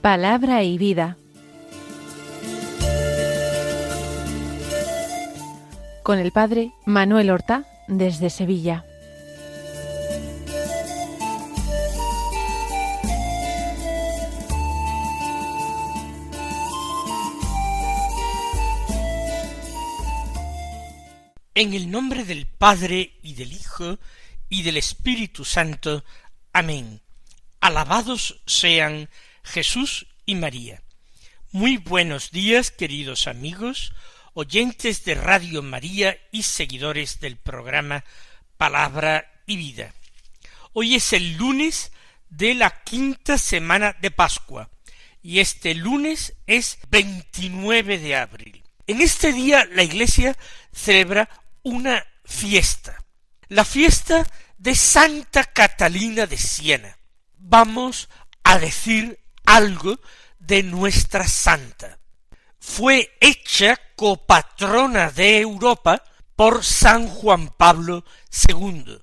Palabra y vida. Con el padre Manuel Horta, desde Sevilla. En el nombre del Padre, y del Hijo, y del Espíritu Santo. Amén. Alabados sean Jesús y María. Muy buenos días, queridos amigos, oyentes de Radio María y seguidores del programa Palabra y Vida. Hoy es el lunes de la quinta semana de Pascua, y este lunes es 29 de abril. En este día la Iglesia celebra una fiesta, la fiesta de Santa Catalina de Siena. Vamos a decir algo de nuestra santa. Fue hecha copatrona de Europa por San Juan Pablo II,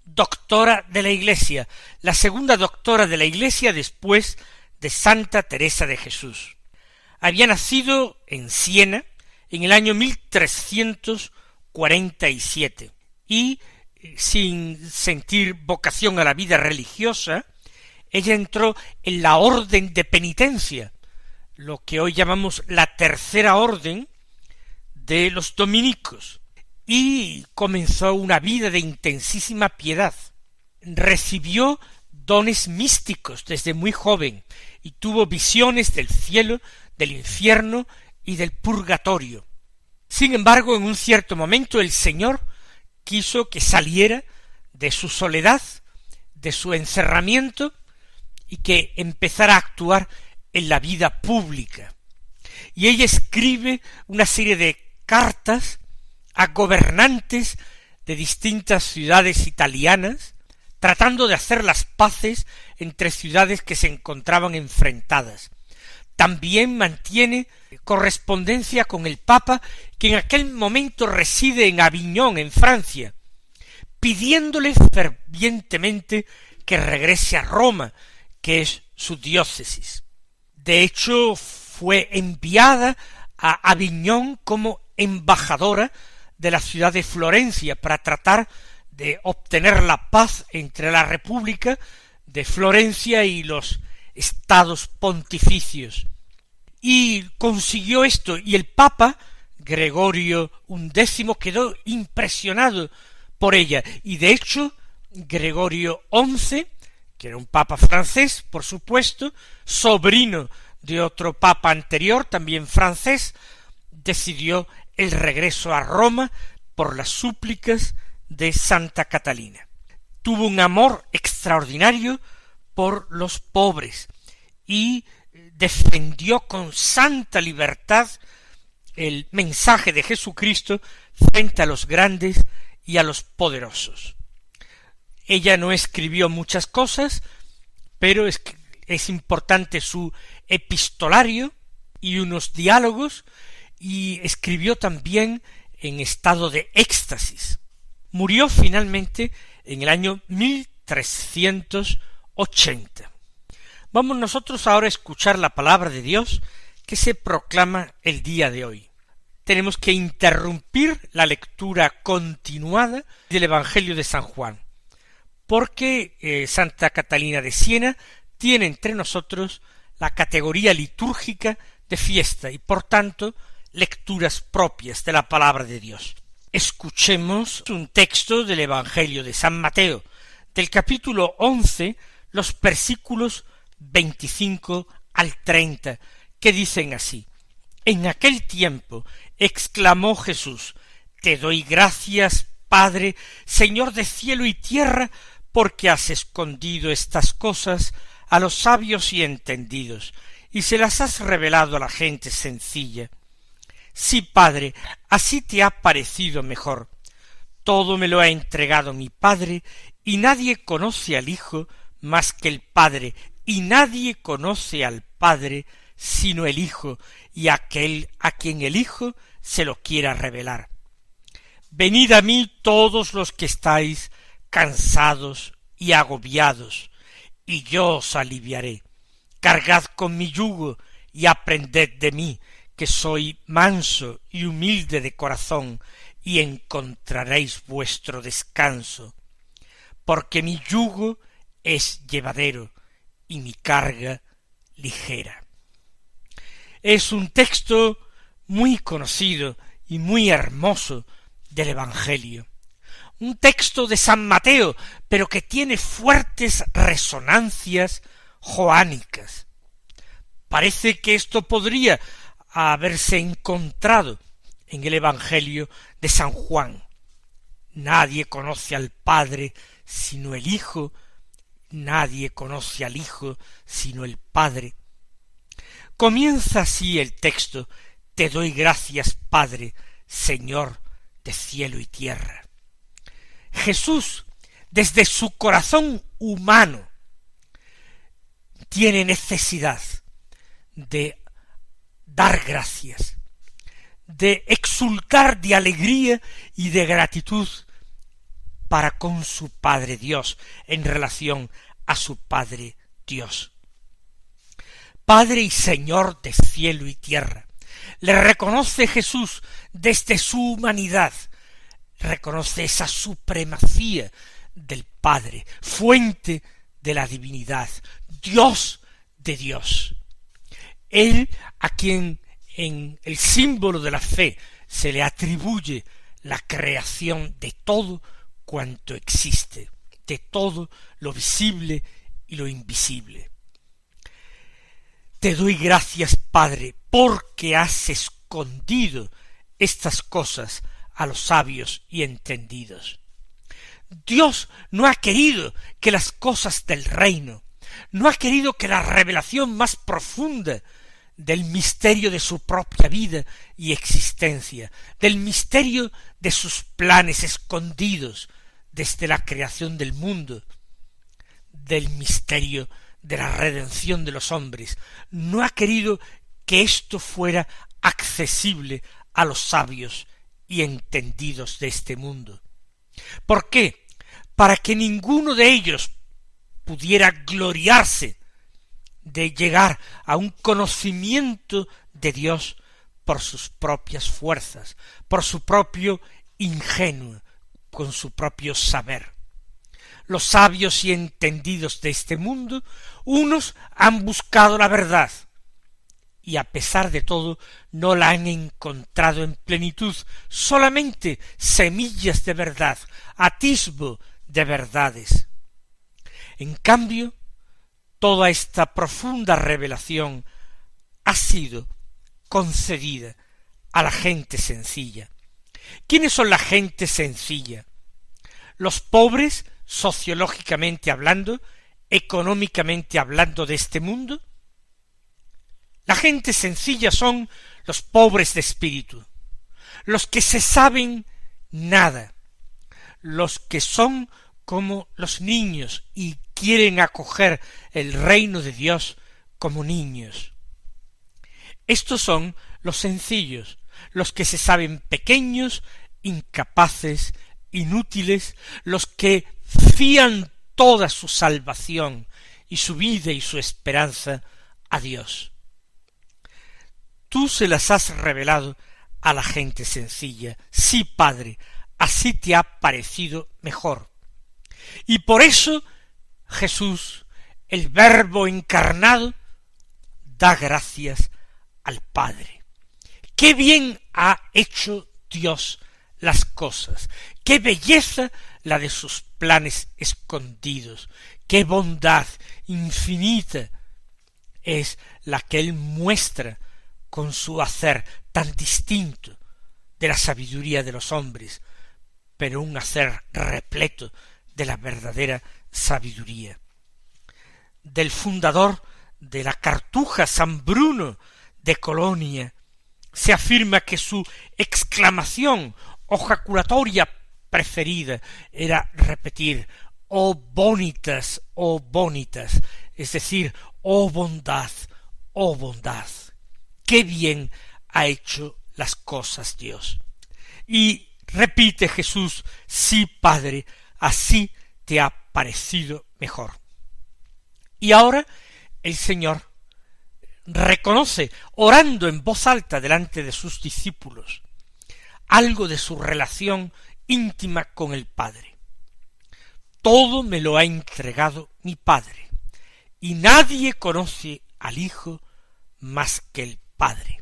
doctora de la Iglesia, la segunda doctora de la Iglesia después de Santa Teresa de Jesús. Había nacido en Siena en el año 1347 y, sin sentir vocación a la vida religiosa, ella entró en la orden de penitencia, lo que hoy llamamos la tercera orden de los dominicos, y comenzó una vida de intensísima piedad. Recibió dones místicos desde muy joven y tuvo visiones del cielo, del infierno y del purgatorio. Sin embargo, en un cierto momento el Señor quiso que saliera de su soledad, de su encerramiento, y que empezara a actuar en la vida pública. Y ella escribe una serie de cartas a gobernantes de distintas ciudades italianas, tratando de hacer las paces entre ciudades que se encontraban enfrentadas. También mantiene correspondencia con el Papa, que en aquel momento reside en Aviñón, en Francia, pidiéndole fervientemente que regrese a Roma, que es su diócesis. De hecho, fue enviada a Aviñón como embajadora de la ciudad de Florencia para tratar de obtener la paz entre la República de Florencia y los estados pontificios. Y consiguió esto, y el Papa Gregorio XI quedó impresionado por ella, y de hecho Gregorio XI, que era un papa francés, por supuesto, sobrino de otro papa anterior, también francés, decidió el regreso a Roma por las súplicas de Santa Catalina. Tuvo un amor extraordinario por los pobres y defendió con santa libertad el mensaje de Jesucristo frente a los grandes y a los poderosos. Ella no escribió muchas cosas, pero es importante su epistolario y unos diálogos, y escribió también en estado de éxtasis. Murió finalmente en el año 1380. Vamos nosotros ahora a escuchar la palabra de Dios que se proclama el día de hoy. Tenemos que interrumpir la lectura continuada del Evangelio de San Juan, porque Santa Catalina de Siena tiene entre nosotros la categoría litúrgica de fiesta y, por tanto, lecturas propias de la palabra de Dios. Escuchemos un texto del Evangelio de San Mateo, del capítulo 11, los versículos 25 al 30, que dicen así: En aquel tiempo exclamó Jesús: Te doy gracias, Padre, Señor de cielo y tierra, porque has escondido estas cosas a los sabios y entendidos, y se las has revelado a la gente sencilla. Sí, Padre, así te ha parecido mejor. Todo me lo ha entregado mi Padre, y nadie conoce al Hijo más que el Padre, y nadie conoce al Padre sino el Hijo, y aquel a quien el Hijo se lo quiera revelar. Venid a mí todos los que estáis cansados y agobiados, y yo os aliviaré. Cargad con mi yugo y aprended de mí, que soy manso y humilde de corazón, y encontraréis vuestro descanso. Porque mi yugo es llevadero y mi carga ligera. Es un texto muy conocido y muy hermoso del Evangelio. Un texto de San Mateo, pero que tiene fuertes resonancias joánicas. Parece que esto podría haberse encontrado en el Evangelio de San Juan. Nadie conoce al Padre sino el Hijo, nadie conoce al Hijo sino el Padre. Comienza así el texto: te doy gracias, Padre, Señor de cielo y tierra. Jesús, desde su corazón humano, tiene necesidad de dar gracias, de exultar de alegría y de gratitud para con su Padre Dios en relación a su Padre Dios. Padre y Señor de cielo y tierra. Le reconoce Jesús desde su humanidad, reconoce esa supremacía del Padre, fuente de la divinidad, Dios de Dios. Él, a quien en el símbolo de la fe se le atribuye la creación de todo cuanto existe, de todo lo visible y lo invisible. Te doy gracias, Padre, porque has escondido estas cosas a los sabios y entendidos. Dios no ha querido que las cosas del reino, no ha querido que la revelación más profunda del misterio de su propia vida y existencia, del misterio de sus planes escondidos desde la creación del mundo, del misterio de la redención de los hombres, no ha querido que esto fuera accesible a los sabios y entendidos de este mundo. ¿Por qué? Para que ninguno de ellos pudiera gloriarse de llegar a un conocimiento de Dios por sus propias fuerzas, por su propio ingenuo, con su propio saber. Los sabios y entendidos de este mundo, unos han buscado la verdad, y a pesar de todo no la han encontrado en plenitud, solamente semillas de verdad, atisbo de verdades. En cambio, toda esta profunda revelación ha sido concedida a la gente sencilla. ¿Quiénes son la gente sencilla? Los pobres, sociológicamente hablando, económicamente hablando de este mundo. La gente sencilla son los pobres de espíritu, los que se saben nada, los que son como los niños y quieren acoger el reino de Dios como niños. Estos son los sencillos, los que se saben pequeños, incapaces, inútiles, los que fían toda su salvación y su vida y su esperanza a Dios. Tú se las has revelado a la gente sencilla. Sí, Padre, así te ha parecido mejor. Y por eso Jesús, el Verbo encarnado, da gracias al Padre. ¡Qué bien ha hecho Dios las cosas! ¡Qué belleza la de sus planes escondidos! ¡Qué bondad infinita es la que Él muestra con su hacer tan distinto de la sabiduría de los hombres, pero un hacer repleto de la verdadera sabiduría? Del fundador de la Cartuja, San Bruno de Colonia, se afirma que su exclamación o jaculatoria preferida era repetir oh bonitas, es decir, oh bondad, oh bondad, qué bien ha hecho las cosas Dios. Y repite Jesús, sí, Padre, así te ha parecido mejor. Y ahora el Señor reconoce, orando en voz alta delante de sus discípulos, algo de su relación íntima con el Padre. Todo me lo ha entregado mi Padre, y nadie conoce al Hijo más que el Padre.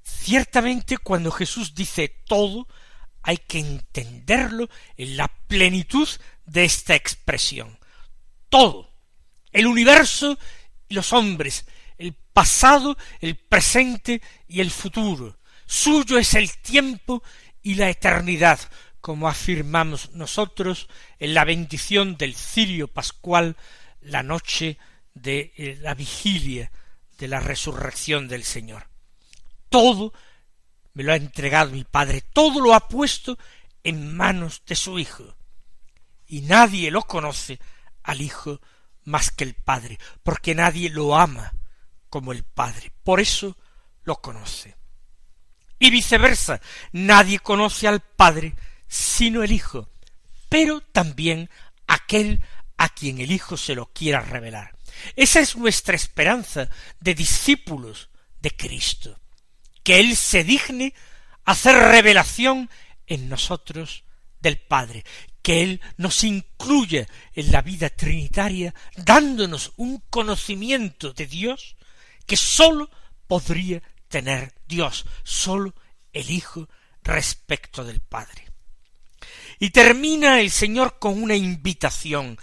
Ciertamente, cuando Jesús dice todo, hay que entenderlo en la plenitud de esta expresión. Todo, el universo y los hombres, el pasado, el presente y el futuro. Suyo es el tiempo y la eternidad, como afirmamos nosotros en la bendición del cirio pascual, la noche de la vigilia de la resurrección del Señor. Todo me lo ha entregado mi Padre, todo lo ha puesto en manos de su Hijo, y nadie lo conoce al Hijo más que el Padre, porque nadie lo ama como el Padre, por eso lo conoce. Y viceversa, nadie conoce al Padre sino el Hijo, pero también aquel a quien el Hijo se lo quiera revelar. Esa es nuestra esperanza de discípulos de Cristo, que Él se digne hacer revelación en nosotros del Padre, que Él nos incluya en la vida trinitaria, dándonos un conocimiento de Dios que sólo podría tener Dios, sólo el Hijo respecto del Padre. Y termina el Señor con una invitación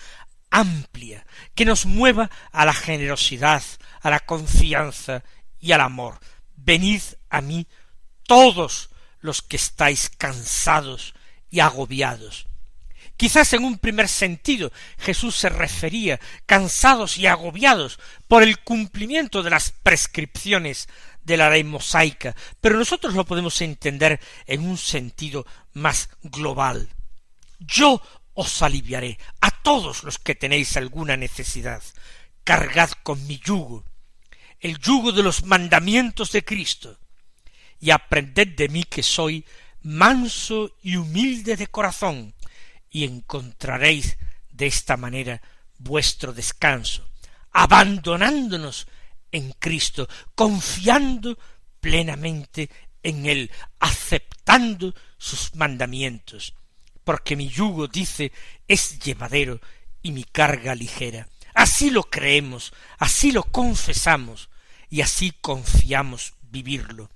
amplia que nos mueva a la generosidad, a la confianza y al amor. Venid a mí todos los que estáis cansados y agobiados. Quizás en un primer sentido Jesús se refería cansados y agobiados por el cumplimiento de las prescripciones de la ley mosaica, pero nosotros lo podemos entender en un sentido más global. Yo os aliviaré a todos los que tenéis alguna necesidad. Cargad con mi yugo, el yugo de los mandamientos de Cristo, y aprended de mí que soy manso y humilde de corazón, y encontraréis de esta manera vuestro descanso, abandonándonos en Cristo, confiando plenamente en Él, aceptando sus mandamientos, porque mi yugo, dice, es llevadero y mi carga ligera. Así lo creemos, así lo confesamos y así confiamos vivirlo.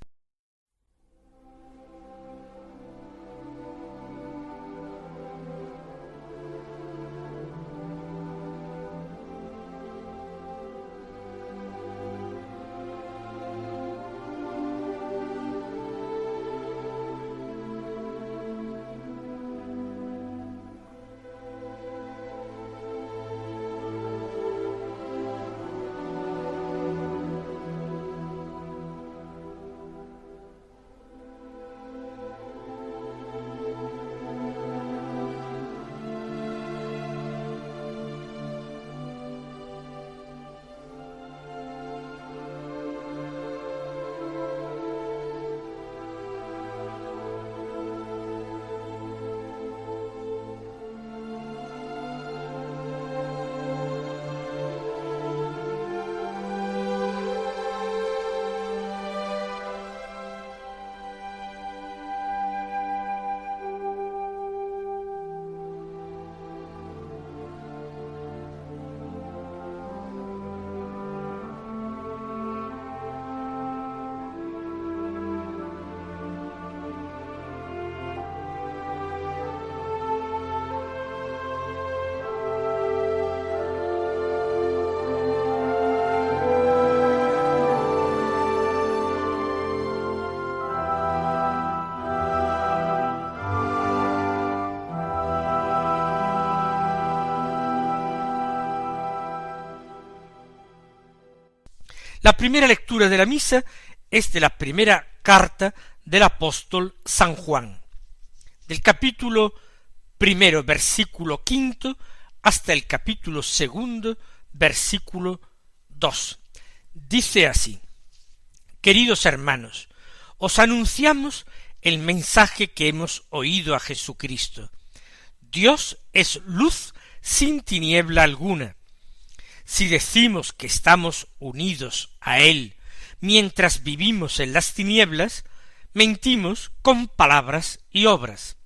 La primera lectura de la misa es de la primera carta del apóstol San Juan, del capítulo primero, versículo 5, hasta el capítulo 2, versículo 2. Dice así: queridos hermanos, os anunciamos el mensaje que hemos oído a Jesucristo. Dios es luz sin tiniebla alguna. Si decimos que estamos unidos a Él mientras vivimos en las tinieblas, mentimos con palabras y obras.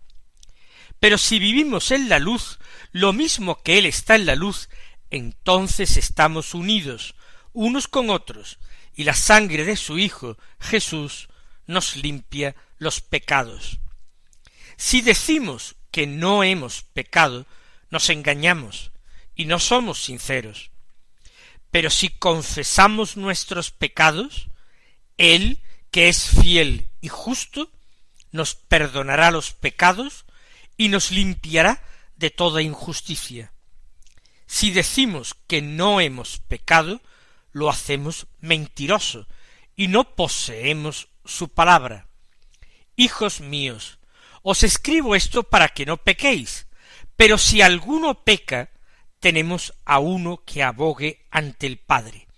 Pero si vivimos en la luz, lo mismo que Él está en la luz, entonces estamos unidos unos con otros, y la sangre de su Hijo, Jesús, nos limpia los pecados. Si decimos que no hemos pecado, nos engañamos y no somos sinceros. Pero si confesamos nuestros pecados, Él, que es fiel y justo, nos perdonará los pecados y nos limpiará de toda injusticia. Si decimos que no hemos pecado, lo hacemos mentiroso y no poseemos su palabra. Hijos míos, os escribo esto para que no pequéis, pero si alguno peca, tenemos a uno que abogue ante el Padre,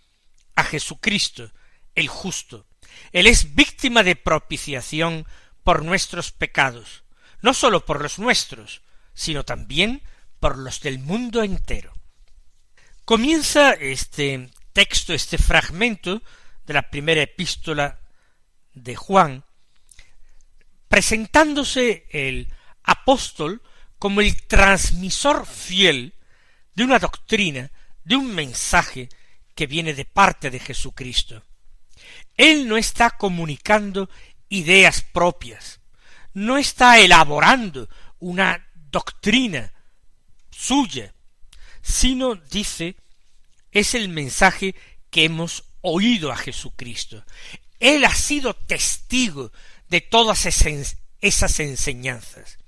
a Jesucristo, el justo. Él es víctima de propiciación por nuestros pecados, no sólo por los nuestros, sino también por los del mundo entero. Comienza este texto, este fragmento de la primera epístola de Juan, presentándose el apóstol como el transmisor fiel de una doctrina, de un mensaje que viene de parte de Jesucristo. Él no está comunicando ideas propias, no está elaborando una doctrina suya, sino dice, es el mensaje que hemos oído a Jesucristo. Él ha sido testigo de todas esas enseñanzas.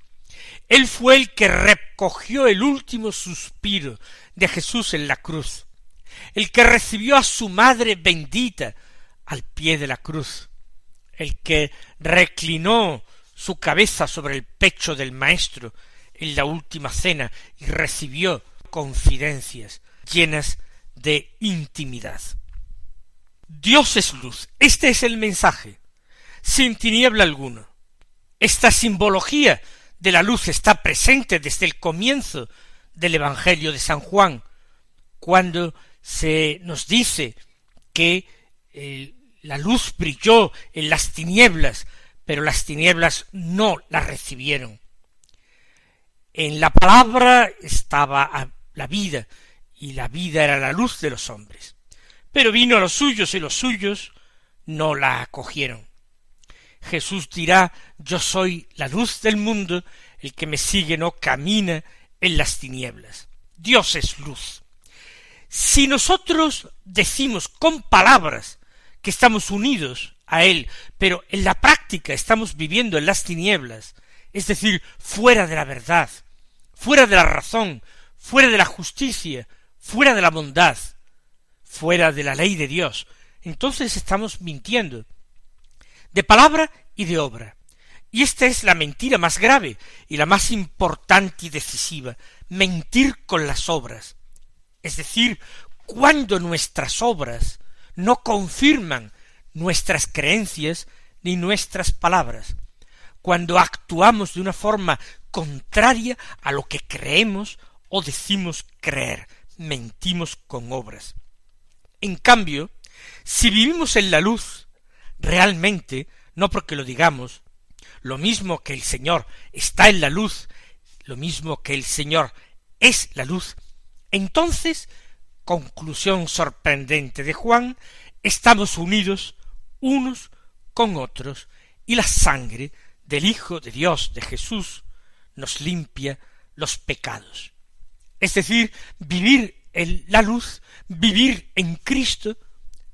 Él fue el que recogió el último suspiro de Jesús en la cruz, el que recibió a su madre bendita al pie de la cruz, el que reclinó su cabeza sobre el pecho del Maestro en la última cena y recibió confidencias llenas de intimidad. Dios es luz. Este es el mensaje, sin tiniebla alguna. Esta simbología de la luz está presente desde el comienzo del Evangelio de San Juan, cuando se nos dice que la luz brilló en las tinieblas, pero las tinieblas no la recibieron. En la palabra estaba la vida, y la vida era la luz de los hombres. Pero vino a los suyos, y los suyos no la acogieron. Jesús dirá, yo soy la luz del mundo, el que me sigue no camina en las tinieblas. Dios es luz. Si nosotros decimos con palabras que estamos unidos a Él, pero en la práctica estamos viviendo en las tinieblas, es decir, fuera de la verdad, fuera de la razón, fuera de la justicia, fuera de la bondad, fuera de la ley de Dios, entonces estamos mintiendo, de palabra y de obra. Y esta es la mentira más grave y la más importante y decisiva, mentir con las obras. Es decir, cuando nuestras obras no confirman nuestras creencias ni nuestras palabras, cuando actuamos de una forma contraria a lo que creemos o decimos creer, mentimos con obras. En cambio, si vivimos en la luz, realmente, no porque lo digamos, lo mismo que el Señor está en la luz, lo mismo que el Señor es la luz, entonces, conclusión sorprendente de Juan, estamos unidos unos con otros, y la sangre del Hijo de Dios, de Jesús, nos limpia los pecados. Es decir, vivir en la luz, vivir en Cristo,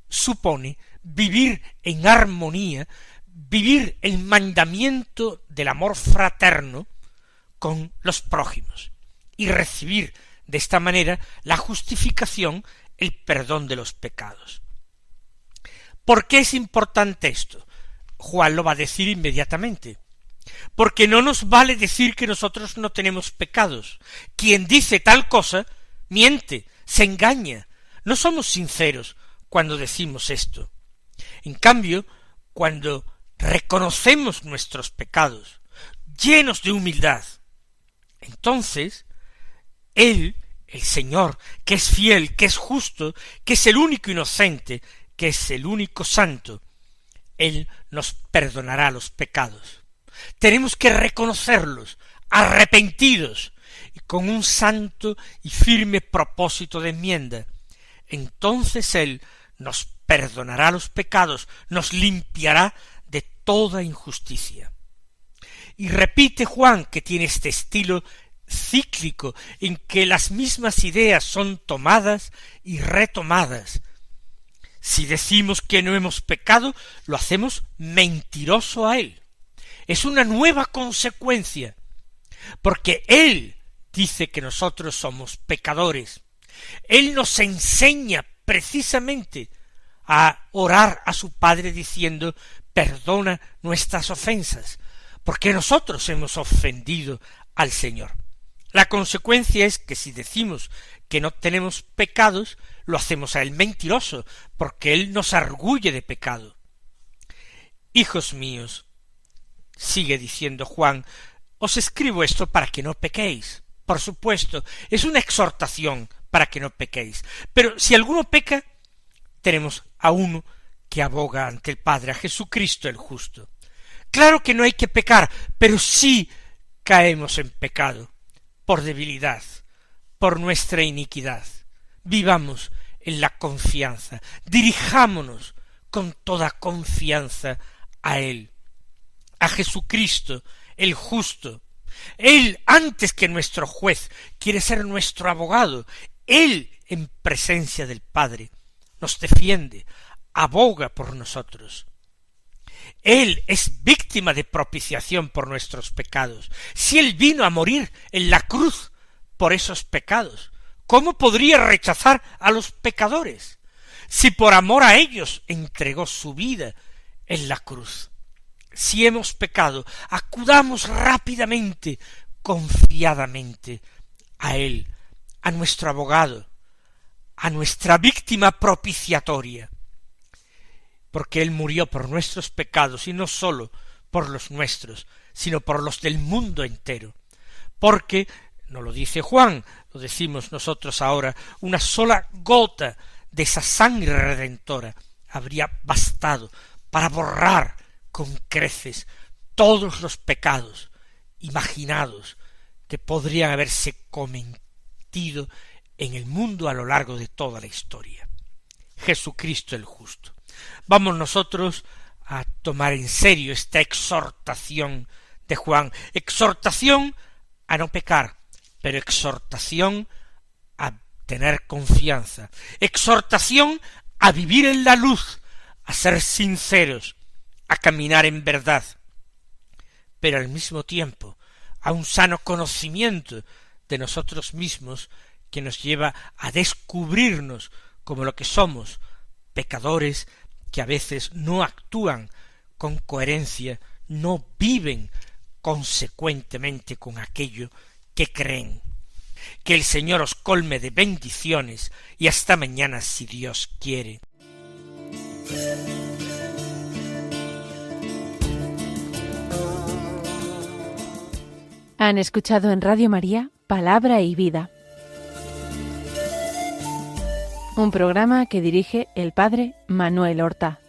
supone vivir en armonía, vivir el mandamiento del amor fraterno con los prójimos y recibir de esta manera la justificación, el perdón de los pecados. ¿Por qué es importante esto? Juan lo va a decir inmediatamente. Porque no nos vale decir que nosotros no tenemos pecados. Quien dice tal cosa, miente, se engaña. No somos sinceros cuando decimos esto. En cambio, cuando reconocemos nuestros pecados, llenos de humildad, entonces Él, el Señor, que es fiel, que es justo, que es el único inocente, que es el único santo, Él nos perdonará los pecados. Tenemos que reconocerlos, arrepentidos, y con un santo y firme propósito de enmienda. Entonces Él nos perdonará los pecados, nos limpiará de toda injusticia. Y repite Juan, que tiene este estilo cíclico, en que las mismas ideas son tomadas y retomadas. Si decimos que no hemos pecado, lo hacemos mentiroso a Él. Es una nueva consecuencia, porque Él dice que nosotros somos pecadores. Él nos enseña precisamente a orar a su Padre diciendo: perdona nuestras ofensas, porque nosotros hemos ofendido al Señor. La consecuencia es que si decimos que no tenemos pecados, lo hacemos a Él mentiroso, porque Él nos arguye de pecado. Hijos míos, sigue diciendo Juan, os escribo esto para que no pequéis. Por supuesto, es una exhortación para que no pequéis. Pero si alguno peca, tenemos a uno que aboga ante el Padre, a Jesucristo el justo. Claro que no hay que pecar, pero sí caemos en pecado, por debilidad, por nuestra iniquidad. Vivamos en la confianza, dirijámonos con toda confianza a Él, a Jesucristo el justo. Él, antes que nuestro juez, quiere ser nuestro abogado. Él, en presencia del Padre, nos defiende, aboga por nosotros. Él es víctima de propiciación por nuestros pecados. Si Él vino a morir en la cruz por esos pecados, ¿cómo podría rechazar a los pecadores? Si por amor a ellos entregó su vida en la cruz. Si hemos pecado, acudamos rápidamente, confiadamente a Él, a nuestro abogado, a nuestra víctima propiciatoria, porque Él murió por nuestros pecados, y no sólo por los nuestros, sino por los del mundo entero, porque, no lo dice Juan, lo decimos nosotros ahora, una sola gota de esa sangre redentora habría bastado para borrar con creces todos los pecados imaginados que podrían haberse cometido en el mundo a lo largo de toda la historia. Jesucristo el justo. Vamos nosotros a tomar en serio esta exhortación de Juan, exhortación a no pecar, pero exhortación a tener confianza, exhortación a vivir en la luz, a ser sinceros, a caminar en verdad, pero al mismo tiempo a un sano conocimiento de nosotros mismos que nos lleva a descubrirnos como lo que somos, pecadores que a veces no actúan con coherencia, no viven consecuentemente con aquello que creen. Que el Señor os colme de bendiciones y hasta mañana si Dios quiere. Han escuchado en Radio María Palabra y Vida, un programa que dirige el Padre Manuel Horta.